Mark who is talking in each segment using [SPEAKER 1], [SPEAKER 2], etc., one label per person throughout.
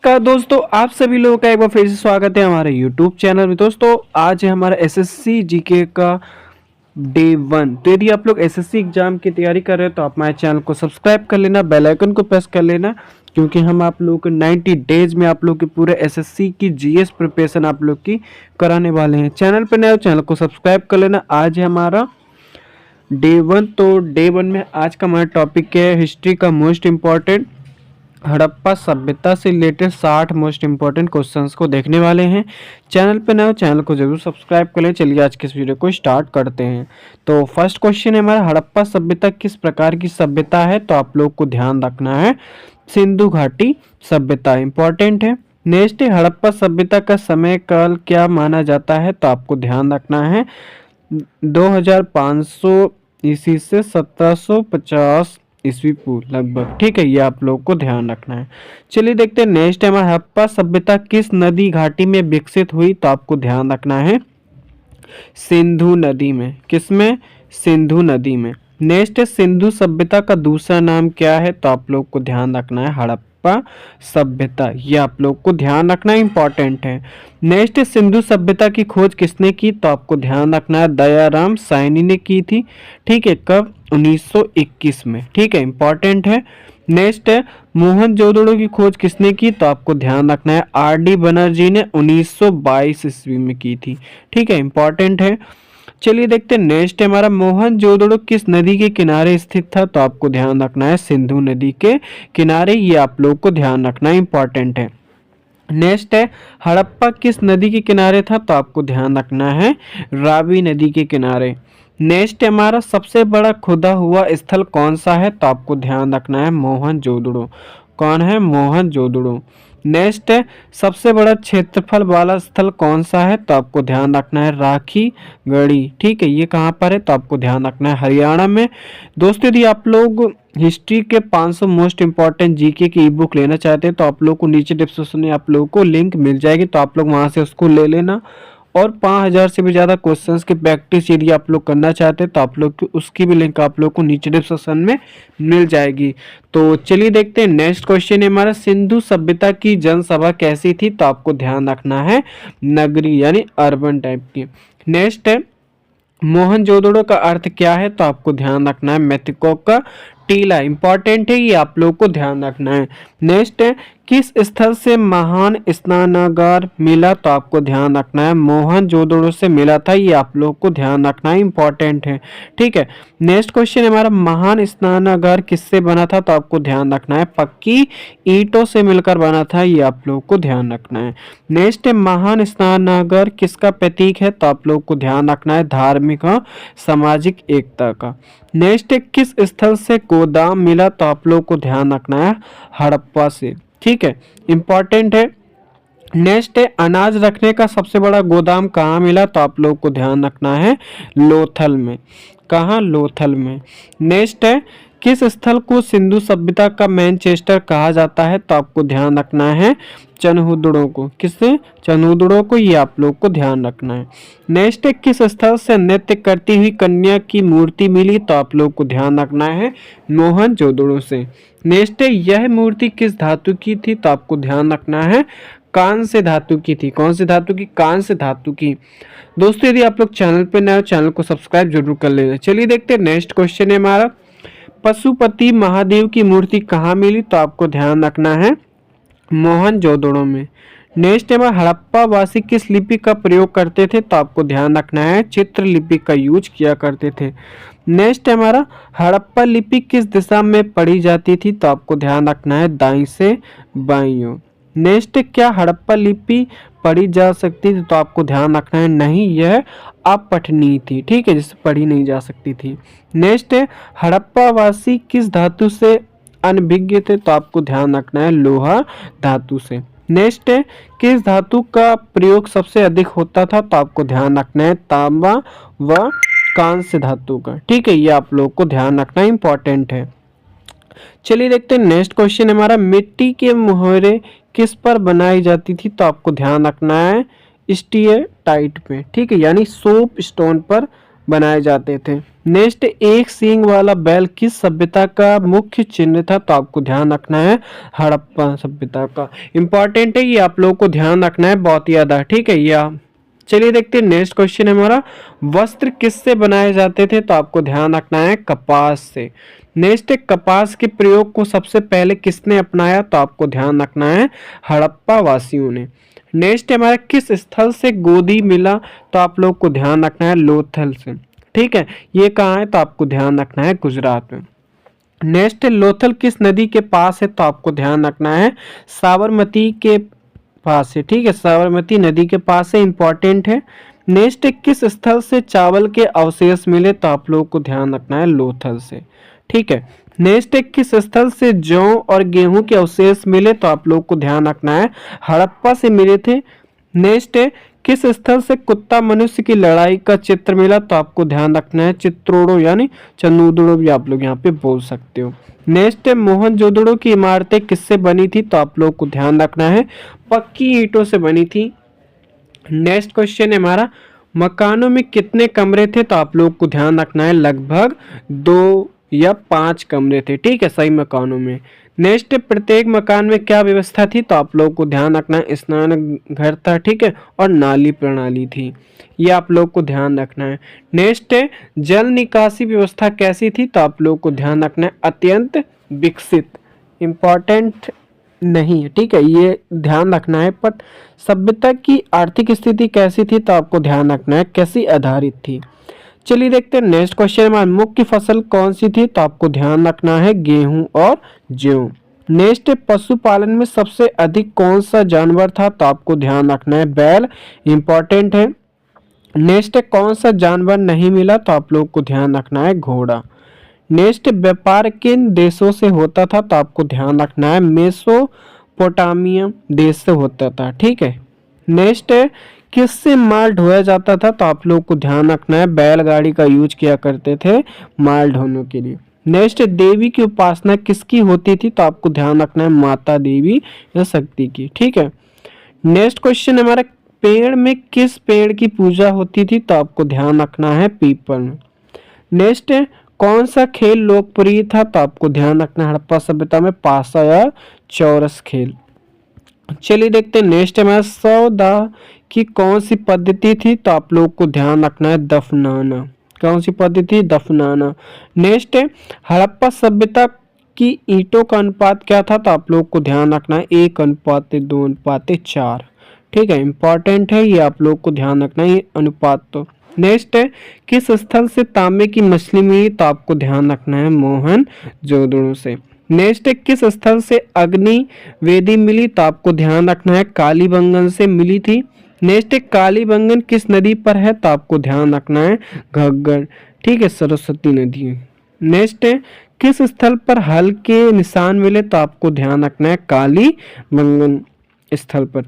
[SPEAKER 1] नमस्कार दोस्तों, आप सभी लोगों का एक बार फिर से स्वागत है हमारे YouTube चैनल में। दोस्तों आज है हमारा एसएससी जीके का डे 1। तो यदि आप लोग एसएससी एग्जाम की तैयारी कर रहे हो तो आप हमारे चैनल को सब्सक्राइब कर लेना, बेल आइकन को प्रेस कर लेना, क्योंकि हम आप लोगों को 90 डेज में आप लोग के पूरे एसएससी की जीएस प्रिपरेशन आप लोग की कराने वाले हैं। चैनल पर नए हो चैनल को सब्सक्राइब कर लेना। आज है हमारा डे 1। तो डे 1 में आज का हमारा टॉपिक है हिस्ट्री का मोस्ट इम्पॉर्टेंट हड़प्पा सभ्यता से रिलेटेड 60 मोस्ट इंपॉर्टेंट क्वेश्चंस को देखने वाले हैं। चैनल पे नए हो चैनल को जरूर सब्सक्राइब कर लें। चलिए आज के इस वीडियो को स्टार्ट करते हैं। तो फर्स्ट क्वेश्चन है हमारा, हड़प्पा सभ्यता किस प्रकार की सभ्यता है? तो आप लोग को ध्यान रखना है सिंधु घाटी सभ्यता इंपॉर्टेंट है। नेक्स्ट है, हड़प्पा सभ्यता का समय काल क्या माना जाता है? तो आपको ध्यान रखना है 2500 ईस्वी से 1750 ईस्वी पूर्व लगभग। ठीक है, ये आप लोग को ध्यान रखना है। चलिए देखते हैं नेक्स्ट है हमारा, हड़प्पा सभ्यता किस नदी घाटी में विकसित हुई? तो आपको ध्यान रखना है सिंधु नदी में। किसमें? सिंधु नदी में। नेक्स्ट है, सिंधु सभ्यता का दूसरा नाम क्या है? तो आप लोग को ध्यान रखना है हड़प्पा सभ्यता। ये आप लोग को ध्यान रखना इंपॉर्टेंट है। नेक्स्ट है, सिंधु सभ्यता की खोज किसने की? तो आपको ध्यान रखना है दयाराम साहनी ने की थी। ठीक है, कब? 1921 में। ठीक है, इंपॉर्टेंट है। नेक्स्ट है, मोहनजोदड़ो की खोज किसने की? तो आपको ध्यान रखना है आर.डी. बनर्जी ने 1922 ईस्वी में की थी। ठीक है, इंपॉर्टेंट है। चलिए देखते हैं नेक्स्ट है हमारा, मोहनजोदड़ो किस नदी के किनारे स्थित था? तो आपको ध्यान रखना है सिंधु नदी के किनारे। ये आप लोग को ध्यान रखना इंपॉर्टेंट है। नेक्स्ट है, हड़प्पा किस नदी के किनारे था? तो आपको ध्यान रखना है रावी नदी के किनारे। नेक्स्ट है हमारा, सबसे बड़ा खुदा हुआ स्थल कौन सा है? तो आपको ध्यान रखना है मोहनजोदड़ो। कौन है? मोहनजोदड़ो। नेक्स्ट है, सबसे बड़ा क्षेत्रफल वाला स्थल कौन सा है? तो आपको ध्यान रखना है राखी गढ़ी। ठीक है, ये कहाँ पर है? तो आपको ध्यान रखना है हरियाणा में। दोस्तों यदि आप लोग हिस्ट्री के 500 मोस्ट इंपॉर्टेंट जीके की ई बुक लेना चाहते हैं तो आप लोग को नीचे डिस्क्रिप्शन में आप लोगों को लिंक मिल जाएगी, तो आप लोग वहां से उसको ले लेना। और 5000 से भी ज़्यादा क्वेश्चंस की प्रैक्टिस यदि आप लोग करना चाहते हैं तो आप लोग की उसकी भी लिंक आप लोग को नीचे डिस्क्रिप्शन में मिल जाएगी। तो चलिए देखते हैं नेक्स्ट क्वेश्चन है हमारा, सिंधु सभ्यता की जनसभा कैसी थी? तो आपको ध्यान रखना है नगरी यानी अर्बन टाइप की। नेक्स्ट है, मोहनजोदड़ो का अर्थ क्या है? तो आपको ध्यान रखना है मेथिको का टीला। इंपॉर्टेंट है, ये आप लोग को ध्यान रखना है। नेक्स्ट है, किस स्थल से महान स्नानागार मिला? तो आपको ध्यान रखना है मोहनजोदड़ो से मिला था। ये आप लोग को ध्यान रखना है, इंपॉर्टेंट है। ठीक है, नेक्स्ट क्वेश्चन है हमारा, महान स्नानागार किससे बना था? तो आपको ध्यान रखना है पक्की ईंटों से मिलकर बना था। ये आप लोग को ध्यान रखना है। नेक्स्ट है, महान स्नानागार किसका प्रतीक है? तो आप लोग को ध्यान रखना है धार्मिक और सामाजिक एकता का। नेक्स्ट है, किस स्थल से गोदाम मिला? तो आप लोग को ध्यान रखना है हड़प्पा से। ठीक है, इंपॉर्टेंट है। नेक्स्ट है, अनाज रखने का सबसे बड़ा गोदाम कहाँ मिला? तो आप लोग को ध्यान रखना है लोथल में। कहाँ? लोथल में। नेक्स्ट है, किस स्थल को सिंधु सभ्यता का मैनचेस्टर कहा जाता है? तो आपको ध्यान रखना है चनहुदड़ो को। किससे? चनहुदड़ो को। ये आप लोग को ध्यान रखना है। नेक्स्ट है, किस स्थल से नृत्य करती हुई कन्या की मूर्ति मिली? तो आप लोग को ध्यान रखना है मोहनजोदड़ो से। नेक्स्ट है, यह मूर्ति किस धातु की थी? तो आपको ध्यान रखना है कांस्य धातु की थी। कौन सी धातु की? कांस्य धातु की। दोस्तों यदि आप लोग चैनल पे नए हो चैनल को सब्सक्राइब जरूर कर लेना। चलिए देखते हैं नेक्स्ट क्वेश्चन है हमारा, पशुपति महादेव की मूर्ति कहाँ मिली? तो आपको ध्यान रखना है मोहनजोदड़ो में। नेक्स्ट है, हड़प्पा वासी किस लिपि का प्रयोग करते थे? तो आपको ध्यान रखना है चित्र लिपि का यूज किया करते थे। नेक्स्ट है हमारा, हड़प्पा लिपि किस दिशा में पढ़ी जाती थी? तो आपको ध्यान रखना है दाईं से बाईं ओर। नेक्स्ट, क्या हड़प्पा लिपि पढ़ी जा सकती थी? तो आपको ध्यान रखना है नहीं, यह अपठनीय थी। ठीक है, जिससे पढ़ी नहीं जा सकती थी। नेक्स्ट है, हड़प्पा वासी किस धातु से अनभिज्ञ थे? तो आपको ध्यान रखना है लोहा धातु से। नेक्स्ट है, किस धातु का प्रयोग सबसे अधिक होता था? तो आपको ध्यान रखना है तांबा व कांस्य धातु का। ठीक है, ये आप लोग को ध्यान रखना इंपॉर्टेंट है। चलिए देखते हैं नेक्स्ट क्वेश्चन हमारा, मिट्टी के मोहरे किस पर बनाई जाती थी? तो आपको ध्यान रखना है स्टीएटाइट पे। ठीक है, यानी सोप स्टोन पर बनाए जाते थे। नेक्स्ट, एक सींग वाला बैल किस सभ्यता का मुख्य चिन्ह था? तो आपको ध्यान रखना है हड़प्पा सभ्यता का। इंपॉर्टेंट है, ये आप लोगों को ध्यान रखना है बहुत ज्यादा, ठीक है। या चलिए देखते हैं नेक्स्ट क्वेश्चन है हमारा, वस्त्र किससे बनाए जाते थे? तो आपको ध्यान रखना है कपास से। नेक्स्ट, कपास के प्रयोग को सबसे पहले किसने अपनाया? तो आपको ध्यान रखना है हड़प्पा वासियों ने। नेक्स्ट हमारा, किस स्थल से गोदी मिला? तो आप लोग को ध्यान रखना है लोथल से, ठीक है। ये कहाँ है? तो आपको ध्यान रखना है गुजरात में। नेक्स्ट, लोथल किस नदी के पास है? तो आपको ध्यान रखना है साबरमती के पास है, ठीक है, साबरमती नदी के पास है, इंपॉर्टेंट है। नेक्स्ट, किस स्थल से चावल के अवशेष मिले? तो आप लोगों को ध्यान रखना है लोथल से, ठीक है। नेक्स्ट, किस स्थल से जौ और गेहूं के अवशेष मिले? तो आप लोग को ध्यान रखना है हड़प्पा से मिले थे। नेक्स्ट, किस स्थल से कुत्ता मनुष्य की लड़ाई का चित्र मिला? तो आपको ध्यान रखना है चित्रोड़ो यानी चंदूदड़ो भी आप लोग यहाँ पे बोल सकते हो। नेक्स्ट, मोहनजोदड़ो की इमारतें किससे बनी थी? तो आप लोग को ध्यान रखना है पक्की ईंटों से बनी थी। नेक्स्ट क्वेश्चन है हमारा, मकानों में कितने कमरे थे? तो आप लोग को ध्यान रखना है लगभग 2 या 5 कमरे थे, ठीक है, सही मकानों में। नेक्स्ट, प्रत्येक मकान में क्या व्यवस्था थी? तो आप लोग को ध्यान रखना है स्नान घर था, ठीक है, और नाली प्रणाली थी, ये आप लोग को ध्यान रखना है। नेक्स्ट, जल निकासी व्यवस्था कैसी थी? तो आप लोग को ध्यान रखना है अत्यंत विकसित, इंपॉर्टेंट नहीं है, ठीक है, ये ध्यान रखना है। पर सभ्यता की आर्थिक स्थिति कैसी थी? तो आपको ध्यान रखना है कैसी आधारित थी। चलिए देखते हैं नेक्स्ट क्वेश्चन, हमारी मुख्य फसल कौन सी थी? तो आपको ध्यान रखना है गेहूं और जौ। नेक्स्ट, पशुपालन में सबसे अधिक कौन सा जानवर था? तो आपको ध्यान रखना है बैल, इंपॉर्टेंट है। नेक्स्ट, कौन सा जानवर नहीं मिला? तो आप लोग को ध्यान रखना है घोड़ा। नेक्स्ट, व्यापार किन देशों से होता था? तो आपको ध्यान रखना है मेसोपोटामिया देश से होता था, ठीक है। नेक्स्ट, किससे माल ढोया जाता था? तो आप लोग को ध्यान रखना है बैलगाड़ी का यूज किया करते थे माल ढोने के लिए। नेक्स्ट, देवी की उपासना किसकी होती थी? तो आपको ध्यान रखना है माता देवी या शक्ति की, ठीक है। नेक्स्ट क्वेश्चन हमारा, पेड़ में किस पेड़ की पूजा होती थी? तो आपको ध्यान रखना है पीपल में। नेक्स्ट, कौन सा खेल लोकप्रिय था? तो आपको ध्यान रखना है हड़प्पा सभ्यता में पासा या चौरस खेल। चलिए देखते हैं नेक्स्ट हमारा, सौदा की कौन सी पद्धति थी? तो आप लोग को ध्यान रखना है दफनाना। कौन सी पद्धति? दफनाना। नेक्स्ट है, हड़प्पा सभ्यता की ईंटों का अनुपात क्या था? तो आप लोग को ध्यान रखना है 1:2:4, ठीक है, इंपॉर्टेंट है, ये आप लोग को ध्यान रखना है ये अनुपात। तो नेक्स्ट है, किस स्थल से तांबे की मछली मिली? तो आपको ध्यान रखना है मोहनजोदड़ो से। नेक्स्ट है, किस स्थल से अग्नि वेदी मिली? तो आपको ध्यान रखना है कालीबंगन से मिली थी। नेक्स्ट है, कालीबंगन किस नदी पर है? तो आपको ध्यान रखना है घग्गर, ठीक है, सरस्वती नदी। नेक्स्ट है, किस स्थल पर हल के निशान मिले? तो आपको ध्यान रखना है कालीबंगन स्थल पर।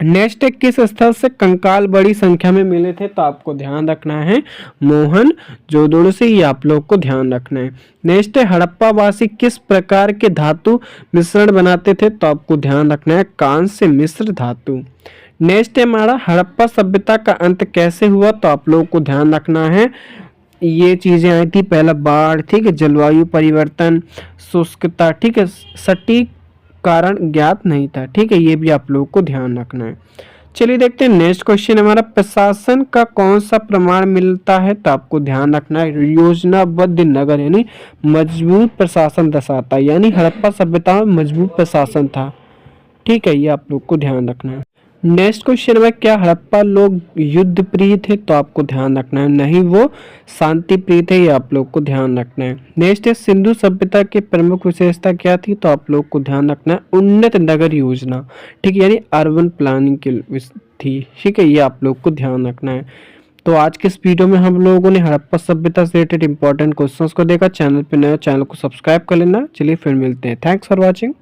[SPEAKER 1] नेक्स्ट है, किस स्थल से कंकाल बड़ी संख्या में मिले थे? तो आपको ध्यान रखना है मोहनजोदड़ो से, ये आप लोग को ध्यान रखना है। नेक्स्ट है, हड़प्पा वासी किस प्रकार के धातु मिश्रण बनाते थे? तो आपको ध्यान रखना है कांस्य मिश्र धातु। नेक्स्ट है हमारा, हड़प्पा सभ्यता का अंत कैसे हुआ? तो आप लोग को ध्यान रखना है ये चीजें आई थी, पहला बाढ़, ठीक है, जलवायु परिवर्तन, शुष्कता, ठीक है, सटीक कारण ज्ञात नहीं था, ठीक है, ये भी आप लोग को ध्यान रखना है। चलिए देखते हैं नेक्स्ट क्वेश्चन हमारा, प्रशासन का कौन सा प्रमाण मिलता है? तो आपको ध्यान रखना है योजनाबद्ध नगर यानी मजबूत प्रशासन दर्शाता है, यानी हड़प्पा सभ्यता में मजबूत प्रशासन था, ठीक है, ये आप लोग को ध्यान रखना है। नेक्स्ट क्वेश्चन में, क्या हड़प्पा लोग युद्ध प्रिय थे? तो आपको ध्यान रखना है नहीं, वो शांति प्रिय थे, ये आप लोग को ध्यान रखना है। नेक्स्ट है, सिंधु सभ्यता की प्रमुख विशेषता क्या थी? तो आप लोग को ध्यान रखना है उन्नत नगर योजना, ठीक है, यानी अर्बन प्लानिंग की थी, ठीक है, ये आप लोग को ध्यान रखना है। तो आज के इस वीडियो में हम लोगों ने हड़प्पा सभ्यता से रिलेटेड इंपॉर्टेंट क्वेश्चंस को देखा। चैनल पे नए, चैनल को सब्सक्राइब कर लेना। चलिए फिर मिलते हैं, थैंक्स फॉर वॉचिंग।